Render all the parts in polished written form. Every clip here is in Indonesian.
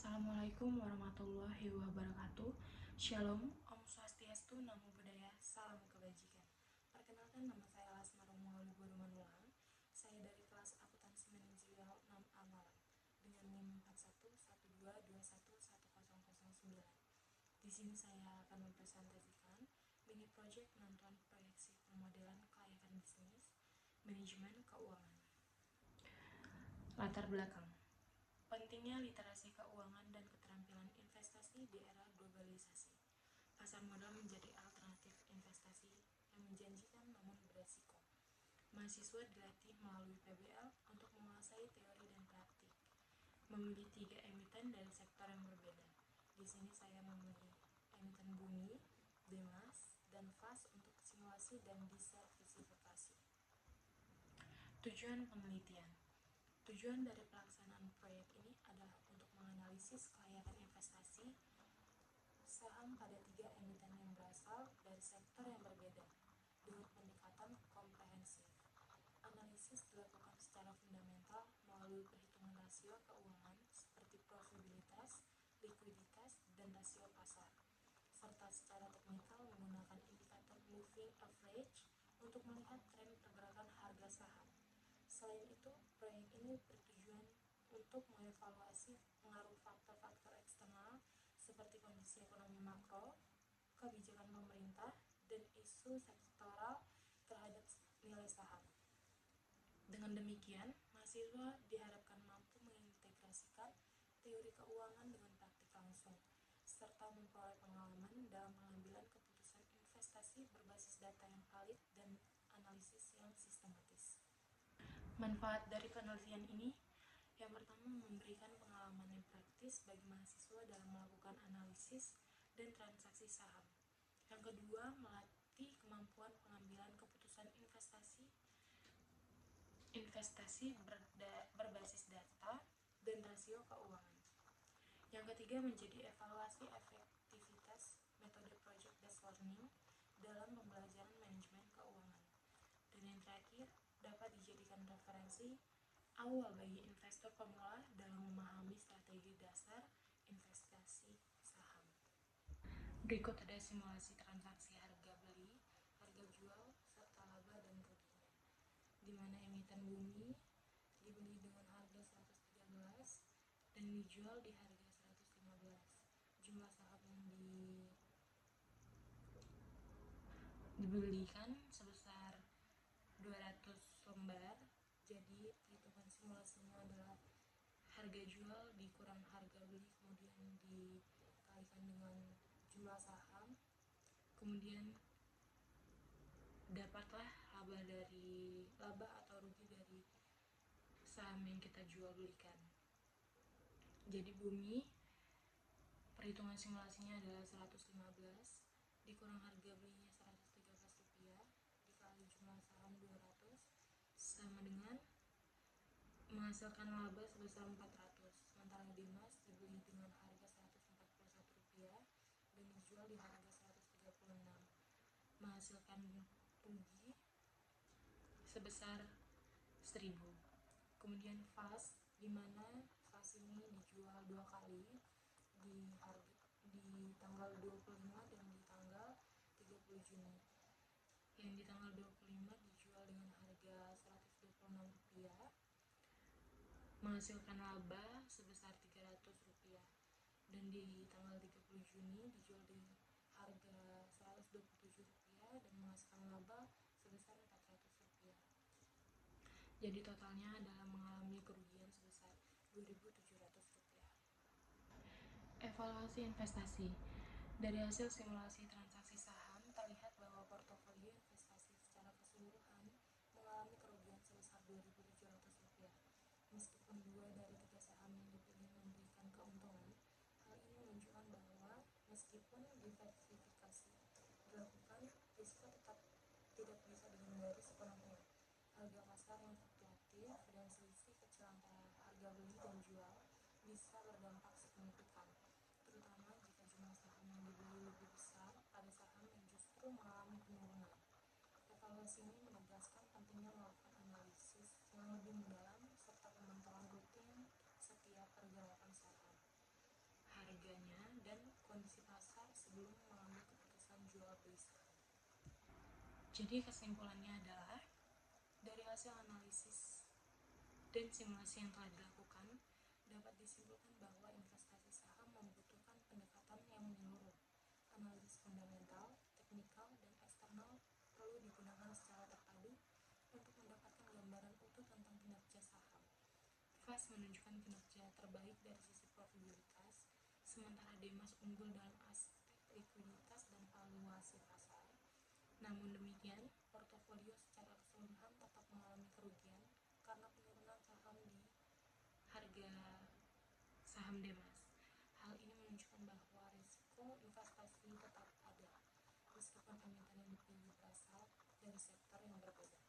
Assalamualaikum warahmatullahi wabarakatuh. Shalom, Om Swastiastu, Namo Buddhaya, Salam Kebajikan. Perkenalkan, nama saya Lasma Romuali Burumanulang. Saya dari kelas Akuntansi Manajerial 6A Malang dengan NIM 4112211009. Di sini saya akan mempresentasikan mini project penentuan proyeksi pemodelan kelayakan bisnis, manajemen keuangan. Latar belakang. Pentingnya literasi keuangan dan keterampilan investasi di era globalisasi. Pasar modal menjadi alternatif investasi yang menjanjikan namun beresiko. Mahasiswa dilatih melalui PBL untuk menguasai teori dan praktik. Memilih 3 emiten dari sektor yang berbeda. Di sini saya memilih emiten Bumi, Demas, dan FAS untuk simulasi dan disertifikasi. Tujuan penelitian. Tujuan dari pelaksanaan proyek ini adalah untuk menganalisis kelayakan investasi saham pada 3 emiten yang berasal dari sektor yang berbeda dengan pendekatan komprehensif. Analisis dilakukan secara fundamental melalui perhitungan rasio keuangan seperti profitabilitas, likuiditas, dan rasio pasar, serta secara teknikal menggunakan indikator moving average untuk melihat tren pergerakan harga saham. Selain itu, proyek ini bertujuan untuk mengevaluasi pengaruh faktor-faktor eksternal seperti kondisi ekonomi makro, kebijakan pemerintah, dan isu sektoral terhadap nilai saham. Dengan demikian, mahasiswa diharapkan mampu mengintegrasikan teori keuangan dengan praktik langsung, serta memperoleh pengalaman dalam pengambilan keputusan investasi berbasis data yang valid dan analisis yang sistematis. Manfaat dari penelitian ini, yang pertama memberikan pengalaman yang praktis bagi mahasiswa dalam melakukan analisis dan transaksi saham. Yang kedua, melatih kemampuan pengambilan keputusan investasi berbasis data dan rasio keuangan. Yang ketiga, menjadi evaluasi efektivitas metode project based learning dalam pembelajaran manajemen keuangan. Dan yang terakhir, dapat dijadikan referensi awal bagi investor pemula dalam memahami strategi dasar investasi saham. Berikut ada simulasi transaksi harga beli, harga jual, serta laba dan ruginya, di mana emiten Bumi dibeli dengan harga 113 dan dijual di harga 115. Jumlah saham yang dibelikan sebesar 200 lembar. Jadi perhitungan simulasinya adalah harga jual dikurang harga beli, kemudian dikalikan dengan jumlah saham, kemudian dapatlah laba atau rugi dari saham yang kita jual belikan. Jadi Bumi, perhitungan simulasinya adalah 115 dikurang harga belinya 113 rupiah dikali jumlah saham 200 sama dengan menghasilkan laba sebesar 400. Sementara Demas dibeli dengan harga 141 rupiah dan dijual di harga 136, menghasilkan rugi sebesar 1000. Kemudian FAS, di mana FAS ini dijual 2 kali di tanggal 25 dan di tanggal 30 Juni. Yang di tanggal 25 dijual dengan harga 126 rupiah, menghasilkan laba sebesar 300 rupiah, dan di tanggal 30 Juni dijual di harga 127 rupiah dan menghasilkan laba sebesar 400 rupiah. Jadi totalnya adalah mengalami kerugian sebesar 2.700 rupiah. Evaluasi investasi. Dari hasil simulasi transaksi saham, terlihat bahwa portofolio investasi secara keseluruhan mengalami kerugian sebesar 2.700 rupiah. Meskipun 2 dari 3 saham yang dipilih memberikan keuntungan, hal ini menunjukkan bahwa meskipun diversifikasi dilakukan, risiko tetap tidak bisa dihindari sepenuhnya. Harga pasar yang fluktuatif dan selisih kecil antara harga beli dan jual bisa berdampak signifikan, terutama jika jumlah saham yang dibeli lebih besar pada saham yang justru mengalami penurunan. Evaluasi ini menegaskan pentingnya melakukan analisis yang lebih mendalam serta pemantauan rutin setiap pergerakan saham. jual beli saham. Jadi kesimpulannya adalah, dari hasil analisis dan simulasi yang telah dilakukan, dapat disimpulkan bahwa investasi saham membutuhkan pendekatan yang menyeluruh. Analisis fundamental, teknikal, dan eksternal perlu digunakan secara terpadu untuk mendapatkan gambaran utuh tentang kinerja saham. Fast menunjukkan kinerja terbaik dari sisi profitabilitas, sementara Demas unggul dalam aspek likuiditas dan valuasi pasar. Namun demikian, portofolio secara keseluruhan tetap mengalami kerugian karena penurunan saham di harga saham Demas. Hal ini menunjukkan bahwa risiko investasi tetap ada, meskipun emiten yang dipilih berasal dari sektor yang berbeda.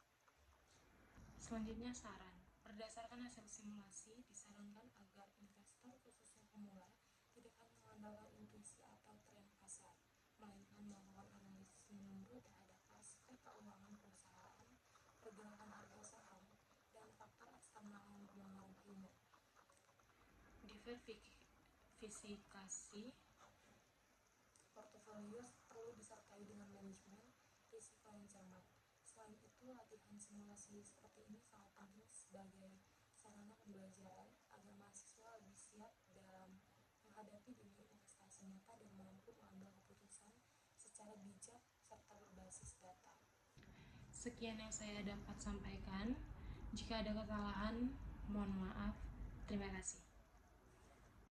Selanjutnya, saran. Berdasarkan hasil simulasi, disarankan agar investor, khususnya pemula, tidak hanya mengandalkan intuisi atau tren pasar, melainkan melakukan analisis menyeluruh terhadap aspek keuangan perusahaan, pergerakan harga saham, dan faktor eksternal yang berpengaruh. Diversifikasi portofolio perlu disertai dengan manajemen risiko yang cermat. Selain itu, latihan simulasi seperti ini sangat penting sebagai sarana pembelajaran agar mahasiswa lebih siap dalam menghadapi dunia investasi nyata dan mampu mengambil keputusan secara bijak serta berbasis data. Sekian yang saya dapat sampaikan. Jika ada kesalahan, mohon maaf. Terima kasih.